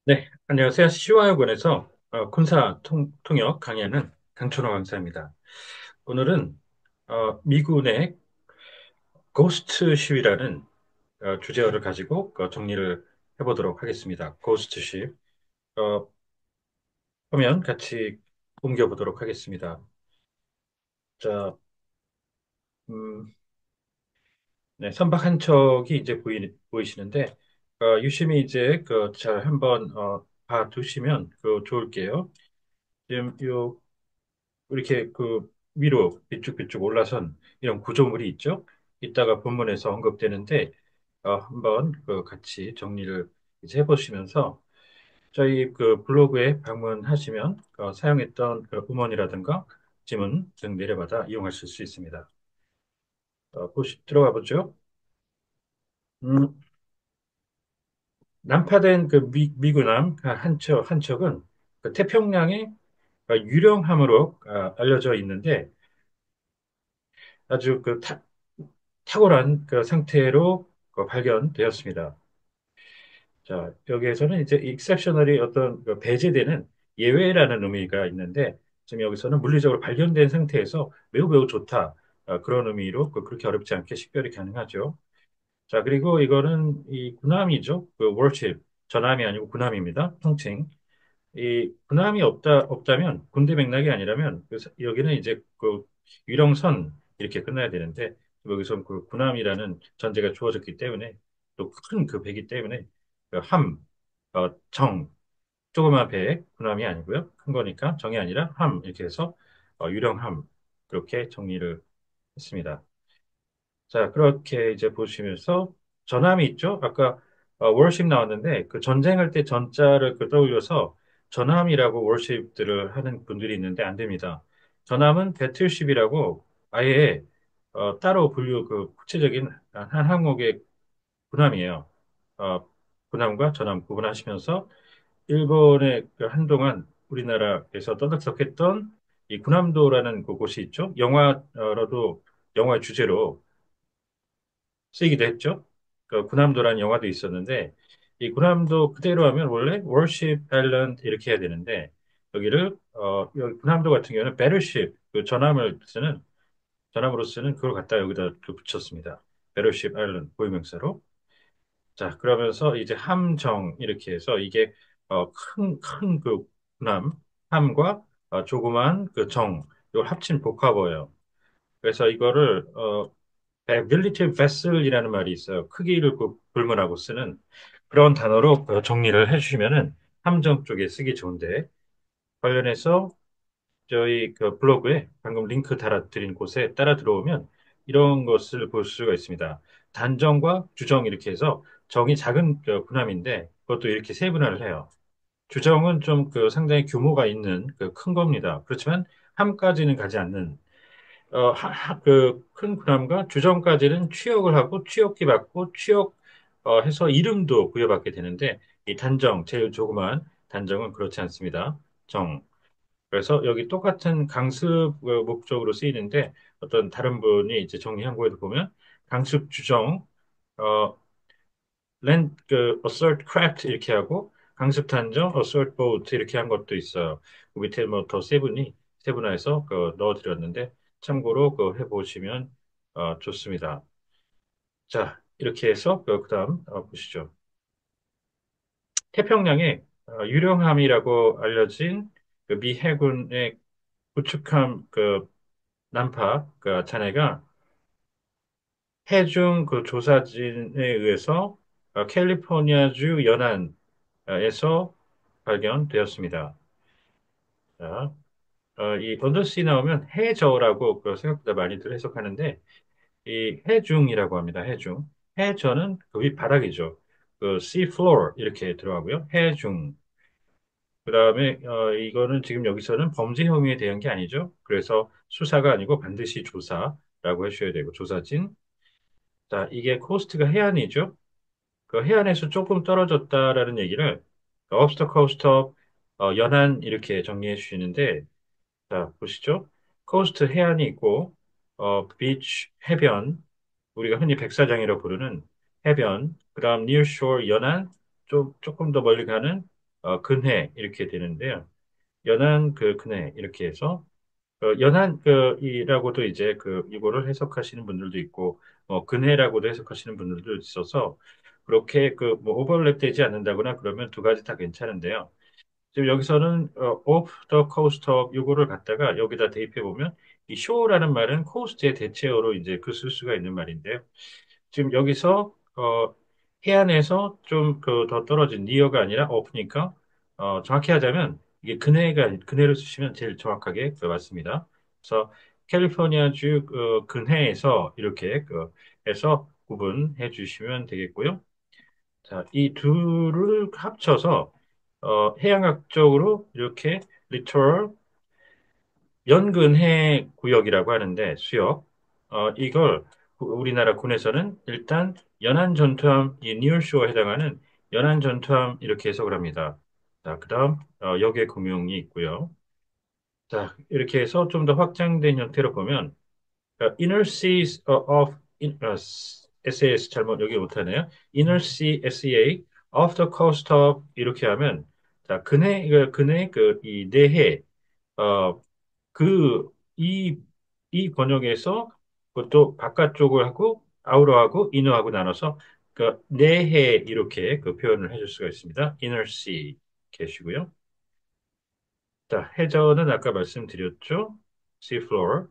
네, 안녕하세요. 시와학원에서 군사 통역 강의하는 강천호 강사입니다. 오늘은 미군의 고스트쉽이라는 주제어를 가지고 정리를 해보도록 하겠습니다. 고스트쉽. 어, 화면 같이 옮겨보도록 하겠습니다. 자, 음, 네, 선박 한 척이 이제 보이시는데 유심히 이제 잘 한번 봐두시면 좋을게요. 지금 요 이렇게 위로 삐쭉삐쭉 올라선 이런 구조물이 있죠. 이따가 본문에서 언급되는데 한번 같이 정리를 이제 해보시면서 저희 블로그에 방문하시면 사용했던 음원이라든가 지문 등 내려받아 이용하실 수 있습니다. 들어가 보죠. 음, 난파된 미군함 한 척은 태평양의 유령함으로 알려져 있는데 아주 탁월한 상태로 발견되었습니다. 자, 여기에서는 이제 exceptionally 어떤 배제되는 예외라는 의미가 있는데 지금 여기서는 물리적으로 발견된 상태에서 매우 매우 좋다. 그런 의미로 그렇게 어렵지 않게 식별이 가능하죠. 자, 그리고 이거는 이 군함이죠. warship, 전함이 아니고 군함입니다. 통칭. 이 군함이 없다면 군대 맥락이 아니라면 여기는 이제 유령선 이렇게 끝나야 되는데 여기서 군함이라는 전제가 주어졌기 때문에 또 큰 배기 때문에 정 조그만 배 군함이 아니고요. 큰 거니까 정이 아니라 함 이렇게 해서 유령함 그렇게 정리를 했습니다. 자, 그렇게 이제 보시면서 전함이 있죠? 아까 월십 나왔는데 그 전쟁할 때 전자를 떠올려서 전함이라고 월십들을 하는 분들이 있는데 안 됩니다. 전함은 배틀십이라고 아예 따로 구체적인 한 항목의 군함이에요. 어, 군함과 전함 구분하시면서 일본의 한동안 우리나라에서 떠들썩했던 이 군함도라는 곳이 있죠. 영화로도 영화의 주제로 쓰이기도 했죠. 군함도라는 영화도 있었는데 이 군함도 그대로 하면 원래 Warship Island 이렇게 해야 되는데 여기를 여기 군함도 같은 경우는 Battleship 전함으로 쓰는 그걸 갖다 여기다 붙였습니다. Battleship Island 고유명사로. 자, 그러면서 이제 함정 이렇게 해서 이게 큰 군함 함과 조그만 이걸 합친 복합어예요. 그래서 이거를 밀리터리 베슬이라는 말이 있어요. 크기를 불문하고 쓰는 그런 단어로 정리를 해주시면은 함정 쪽에 쓰기 좋은데 관련해서 저희 블로그에 방금 링크 달아드린 곳에 따라 들어오면 이런 것을 볼 수가 있습니다. 단정과 주정 이렇게 해서 정이 작은 군함인데 그것도 이렇게 세분화를 해요. 주정은 좀 상당히 규모가 있는 큰 겁니다. 그렇지만 함까지는 가지 않는 큰 군함과 주정까지는 취역을 하고 취역기 받고 해서 이름도 부여받게 되는데 이 단정, 제일 조그만 단정은 그렇지 않습니다. 정. 그래서 여기 똑같은 강습 목적으로 쓰이는데 어떤 다른 분이 이제 정리한 거에도 보면 강습 주정, 어, assert craft 이렇게 하고 강습 단정, assert boat 이렇게 한 것도 있어요. 그 밑에 뭐 더 세분화해서 넣어드렸는데 참고로 해보시면 좋습니다. 자, 이렇게 해서 그다음 보시죠. 태평양의 유령함이라고 알려진 미 해군의 구축함 난파 잔해가 해중 조사진에 의해서 캘리포니아주 연안에서 발견되었습니다. 자, 이 언더시 나오면 해저라고 생각보다 많이들 해석하는데 이 해중이라고 합니다. 해중. 해저는 그 윗바닥이죠. sea floor 이렇게 들어가고요. 해중. 그다음에 이거는 지금 여기서는 범죄 혐의에 대한 게 아니죠. 그래서 수사가 아니고 반드시 조사라고 해주셔야 되고 조사진. 자, 이게 코스트가 해안이죠. 그 해안에서 조금 떨어졌다라는 얘기를 업스터 코스터 연안 이렇게 정리해 주시는데 자, 보시죠. 코스트 해안이 있고 비치 해변 우리가 흔히 백사장이라고 부르는 해변 그다음 니어 쇼어 연안 조금 더 멀리 가는 근해 이렇게 되는데요. 연안 그 근해 이렇게 해서 연한 그이라고도 이제 이거를 해석하시는 분들도 있고 근해라고도 해석하시는 분들도 있어서 그렇게 뭐 오버랩 되지 않는다거나 그러면 두 가지 다 괜찮은데요. 지금 여기서는 off the coast of 요거를 갖다가 여기다 대입해 보면 이 shore라는 말은 coast의 대체어로 이제 쓸 수가 있는 말인데요. 지금 여기서 해안에서 좀 더 떨어진 니어가 아니라 off니까 정확히 하자면 이게 근해를 쓰시면 제일 정확하게 맞습니다. 그래서 캘리포니아주 근해에서 이렇게 해서 구분해 주시면 되겠고요. 자, 이 둘을 합쳐서 해양학적으로 이렇게 littoral 연근해 구역이라고 하는데 수역 이걸 우리나라 군에서는 일단 연안 전투함 이 니어쇼에 해당하는 연안 전투함 이렇게 해석을 합니다. 자, 그다음 역의 금융이 있고요. 자, 이렇게 해서 좀 더 확장된 형태로 보면 Inner Seas of SAS 잘못 여기 못하네요. Inner Sea SEA off the coast of 이렇게 하면 자 근해 이 내해 어, 그, 이 번역에서 그것도 바깥쪽을 하고, 아우러하고, 이너하고 나눠서, 내해 이렇게 표현을 해줄 수가 있습니다. inner sea 계시고요. 자, 해저는 아까 말씀드렸죠. sea floor.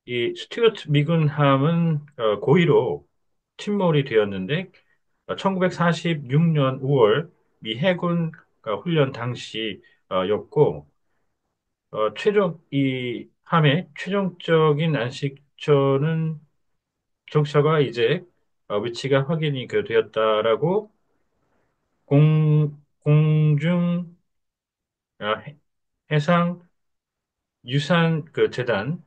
이 스튜어트 미군함은 고의로 침몰이 되었는데, 1946년 5월 미 해군 훈련 당시였고, 이 함의 최종적인 안식처는 정처가 이제 위치가 확인이 되었다라고 공중 해상 유산 재단과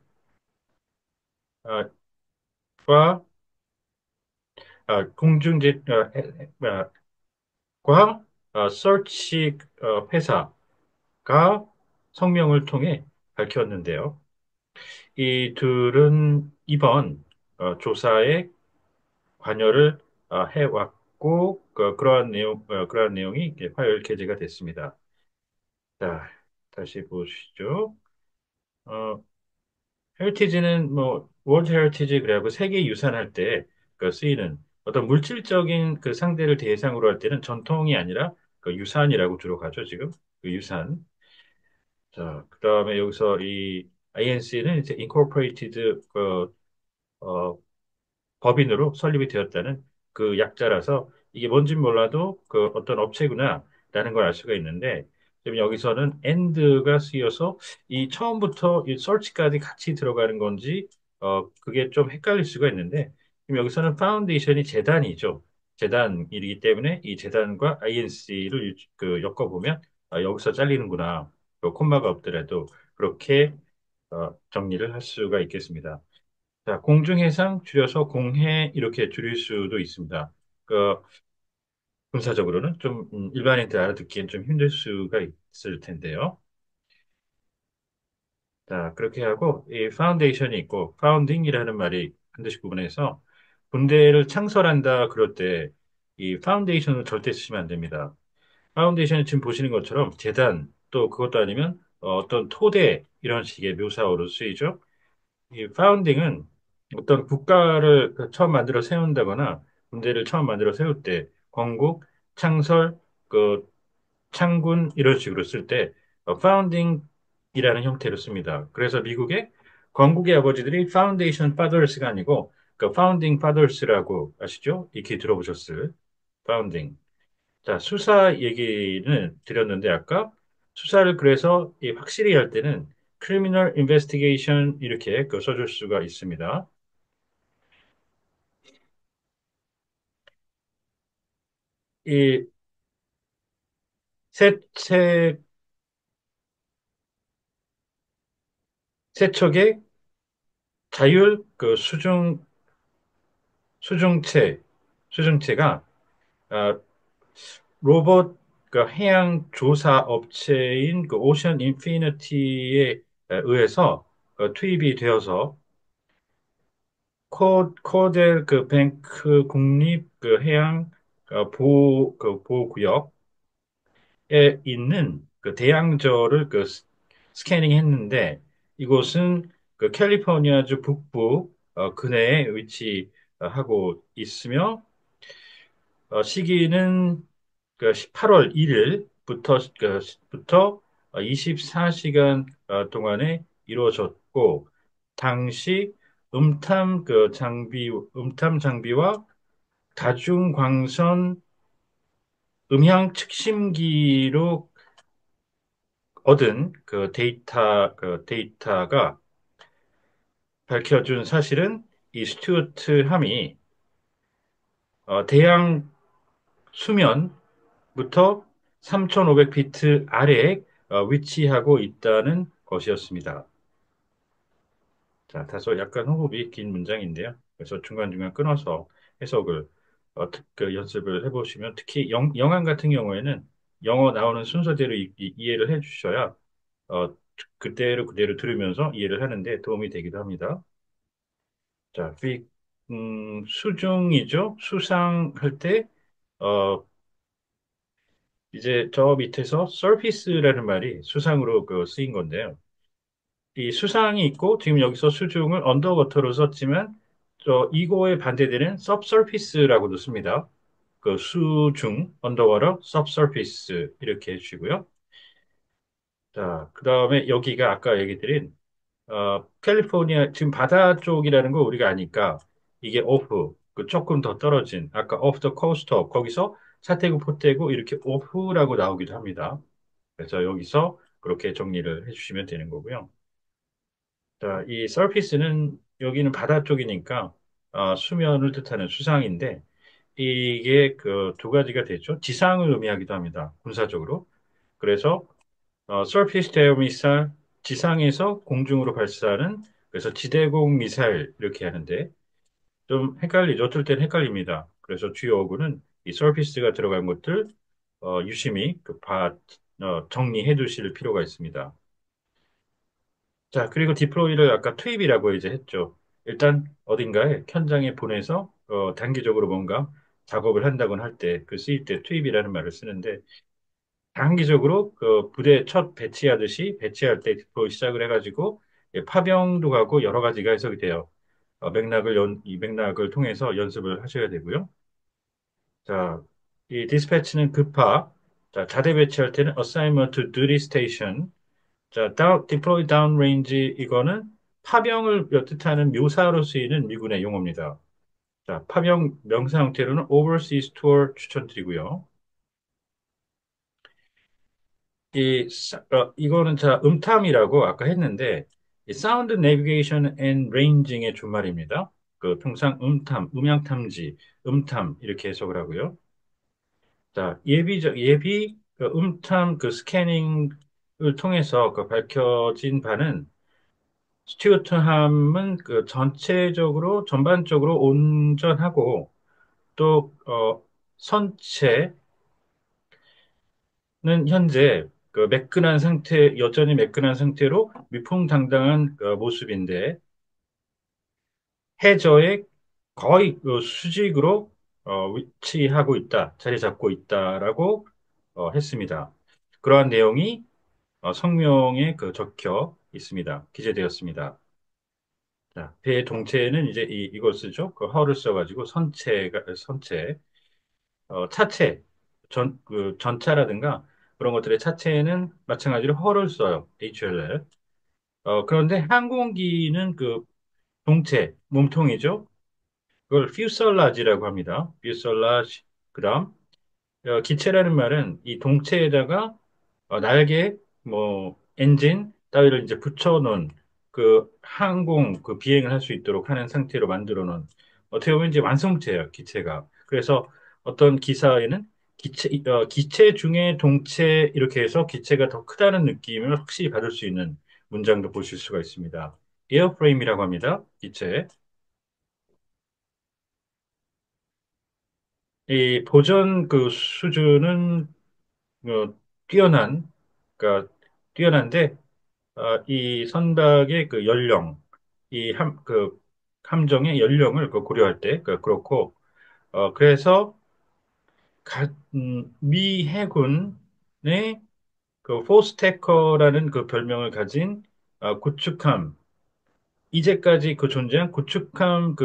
공중제 과 서치 회사가 성명을 통해 밝혔는데요. 이 둘은 이번 조사에 관여를 해왔고 그러한 내용이 이렇게 파일 게재가 됐습니다. 자, 다시 보시죠. 어, 헤리티지는 뭐 월드 헤리티지 그래고 세계 유산 할 때 쓰이는 어떤 물질적인 상대를 대상으로 할 때는 전통이 아니라 유산이라고 주로 가죠, 지금. 유산. 자, 그다음에 여기서 이 INC는 이제 incorporated 어, 법인으로 설립이 되었다는 약자라서 이게 뭔진 몰라도 어떤 업체구나라는 걸 알 수가 있는데 지금 여기서는 and가 쓰여서 이 처음부터 이 search까지 같이 들어가는 건지 그게 좀 헷갈릴 수가 있는데 지금 여기서는 파운데이션이 재단이죠. 재단이기 때문에 이 재단과 INC를 엮어보면 여기서 잘리는구나. 콤마가 없더라도 그렇게 정리를 할 수가 있겠습니다. 자, 공중해상 줄여서 공해 이렇게 줄일 수도 있습니다. 군사적으로는 좀 일반인들 알아듣기엔 좀 힘들 수가 있을 텐데요. 자, 그렇게 하고 이 파운데이션이 있고 파운딩이라는 말이 반드시 구분해서 군대를 창설한다 그럴 때 이 파운데이션을 절대 쓰시면 안 됩니다. 파운데이션은 지금 보시는 것처럼 재단 또 그것도 아니면 어떤 토대 이런 식의 묘사어로 쓰이죠. 이 파운딩은 어떤 국가를 처음 만들어 세운다거나 군대를 처음 만들어 세울 때 건국, 창설, 창군 이런 식으로 쓸 때 파운딩이라는 형태로 씁니다. 그래서 미국의 건국의 아버지들이 파운데이션 파더스가 아니고 파운딩 파더스라고 아시죠? 익히 들어보셨을 파운딩. 자, 수사 얘기는 드렸는데 아까 수사를 그래서 확실히 할 때는 criminal investigation 이렇게 써줄 수가 있습니다. 이 세, 세, 세척의 자율 수중체, 수중체가 아, 로봇 해양 조사 업체인 오션 인피니티에 의해서 투입이 되어서 코델 그 뱅크 국립 그 해양 보호구역에 있는 그 대양저를 스캐닝 했는데 이곳은 그 캘리포니아주 북부 근해에 위치하고 있으며 시기는 그 8월 1일부터 부터 24시간 동안에 이루어졌고 당시 음탐 장비와 다중광선 음향 측심기로 얻은 데이터가 밝혀준 사실은 이 스튜어트 함이 대양 수면부터 3,500피트 아래에 위치하고 있다는 것이었습니다. 자, 다소 약간 호흡이 긴 문장인데요. 그래서 중간중간 끊어서 해석을 연습을 해보시면 특히 영화 같은 경우에는 영어 나오는 순서대로 이해를 해주셔야 그대로 그대로 들으면서 이해를 하는데 도움이 되기도 합니다. 자, 수중이죠. 수상할 때 어, 이제 저 밑에서 surface라는 말이 수상으로 쓰인 건데요. 이 수상이 있고 지금 여기서 수중을 언더워터로 썼지만 이거에 반대되는 subsurface라고도 씁니다. 그 수중, 언더워터, subsurface 이렇게 해주시고요. 자, 그 다음에 여기가 아까 얘기 드린 캘리포니아 지금 바다 쪽이라는 거 우리가 아니까 이게 오프, 그 조금 더 떨어진 아까 off the coast of 거기서 사태구, 포태구 이렇게 오프라고 나오기도 합니다. 그래서 여기서 그렇게 정리를 해주시면 되는 거고요. 자, 이 surface는 여기는 바다 쪽이니까 수면을 뜻하는 수상인데 이게 그 두 가지가 되죠. 지상을 의미하기도 합니다. 군사적으로. 그래서 surface to air missile 지상에서 공중으로 발사하는 그래서 지대공 미사일 이렇게 하는데 좀 헷갈리죠. 어떨 땐 헷갈립니다. 그래서 주요 어구는 이 surface가 들어간 것들 유심히 정리해 두실 필요가 있습니다. 자, 그리고 디플로이를 아까 투입이라고 이제 했죠. 일단 어딘가에 현장에 보내서 단기적으로 뭔가 작업을 한다곤 할 때 그 쓰일 때 투입이라는 말을 쓰는데 단기적으로 그 부대 첫 배치하듯이 배치할 때 디플로이 시작을 해가지고 파병도 가고 여러 가지가 해석이 돼요. 이 맥락을 통해서 연습을 하셔야 되고요. 자, 이 디스패치는 급파. 자, 자대 배치할 때는 assignment to duty station. 자, deploy downrange 이거는 파병을 뜻하는 묘사로 쓰이는 미군의 용어입니다. 자, 파병 명사 형태로는 overseas tour 추천드리고요. 이거는 자, 음탐이라고 아까 했는데 이 사운드 내비게이션 앤 레인징의 준말입니다. 그 평상 음향 탐지, 음탐 이렇게 해석을 하고요. 자, 음탐 스캐닝을 통해서 밝혀진 바는 스튜어트함은 전반적으로 온전하고 또 선체는 현재 여전히 매끈한 상태로 위풍당당한 모습인데 해저에 거의 수직으로 위치하고 있다, 자리 잡고 있다라고 했습니다. 그러한 내용이 성명에 적혀 있습니다. 기재되었습니다. 자, 배의 동체는 이제 이걸 쓰죠. 그 허를 써가지고 선체, 차체, 전차라든가 그런 것들의 차체는 마찬가지로 허를 써요. HLL. 그런데 항공기는 동체, 몸통이죠. 그걸 퓨설라지라고 합니다. 퓨설라지. 그다음 기체라는 말은 이 동체에다가 날개, 엔진 따위를 이제 붙여놓은 비행을 할 수 있도록 하는 상태로 만들어 놓은 어떻게 보면 이제 완성체예요, 기체가. 그래서 어떤 기사에는 기체 중에 동체 이렇게 해서 기체가 더 크다는 느낌을 확실히 받을 수 있는 문장도 보실 수가 있습니다. 에어프레임이라고 합니다, 기체. 이 보존 수준은 어, 뛰어난, 그러니까 뛰어난데 이 선박의 연령, 이 함정의 연령을 그 고려할 때 그렇고 그래서 미 해군의 그 포스테커라는 그 별명을 가진 구축함 이제까지 그 존재한 구축함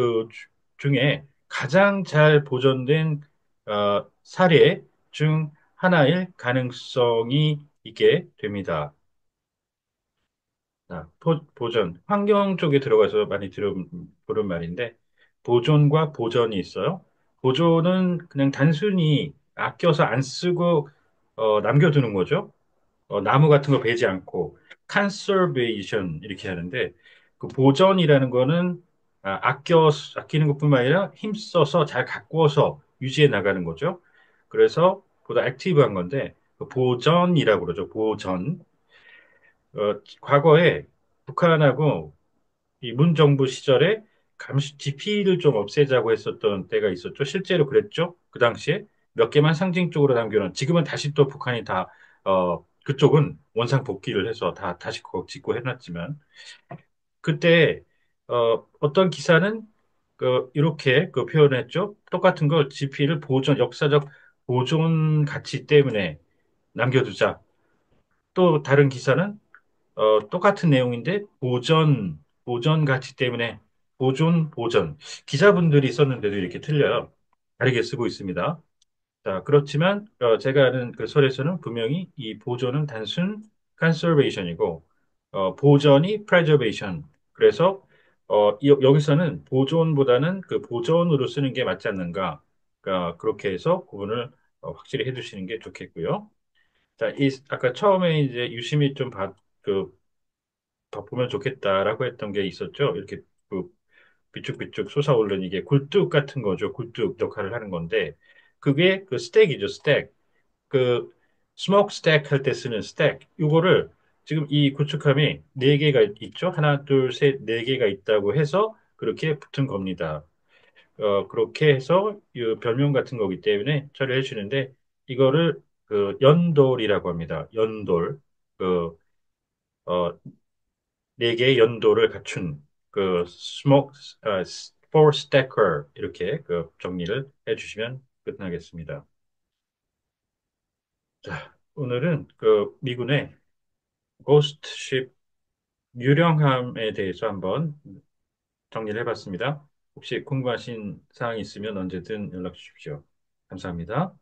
중에 가장 잘 보존된 사례 중 하나일 가능성이 있게 됩니다. 보존, 환경 쪽에 들어가서 많이 들어보는 말인데, 보존과 보전이 있어요. 보존은 그냥 단순히 아껴서 안 쓰고 남겨두는 거죠. 나무 같은 거 베지 않고 conservation 이렇게 하는데 그 보전이라는 거는 아끼는 것뿐만 아니라 힘써서 잘 가꾸어서 유지해 나가는 거죠. 그래서 보다 액티브한 건데 그 보전이라고 그러죠. 보전. 과거에 북한하고 이 문정부 시절에 GP를 좀 없애자고 했었던 때가 있었죠. 실제로 그랬죠. 그 당시에 몇 개만 상징적으로 남겨놓은 지금은 다시 또 북한이 다 그쪽은 원상 복귀를 해서 다 다시 그거 짓고 해놨지만 그때 어떤 기사는 이렇게 그 표현했죠. 똑같은 걸 GP를 역사적 보존 가치 때문에 남겨두자. 또 다른 기사는 똑같은 내용인데 보전 가치 때문에 보존. 기자분들이 썼는데도 이렇게 틀려요. 다르게 쓰고 있습니다. 자, 그렇지만 제가 아는 그 설에서는 분명히 이 보존은 단순 conservation이고 보전이 preservation. 그래서 여기서는 보존보다는 그 보존으로 쓰는 게 맞지 않는가. 그렇게 해서 구분을 확실히 해두시는 게 좋겠고요. 자, 아까 처음에 이제 유심히 좀 그 더 보면 좋겠다라고 했던 게 있었죠. 이렇게 그 비쭉비쭉 솟아오르는 이게 굴뚝 같은 거죠. 굴뚝 역할을 하는 건데 그게 그 스택이죠. 스택. 그 스모크 스택 할 때 쓰는 스택. 이거를 지금 이 구축함이 네 개가 있죠. 하나, 둘, 셋, 네 개가 있다고 해서 그렇게 붙은 겁니다. 그렇게 해서 이 별명 같은 거기 때문에 처리해 주는데 이거를 그 연돌이라고 합니다. 연돌. 그 어, 네 개의 연도를 갖춘 그 four stacker 이렇게 그 정리를 해주시면 끝나겠습니다. 자, 오늘은 그 미군의 고스트십 유령함에 대해서 한번 정리를 해봤습니다. 혹시 궁금하신 사항이 있으면 언제든 연락 주십시오. 감사합니다.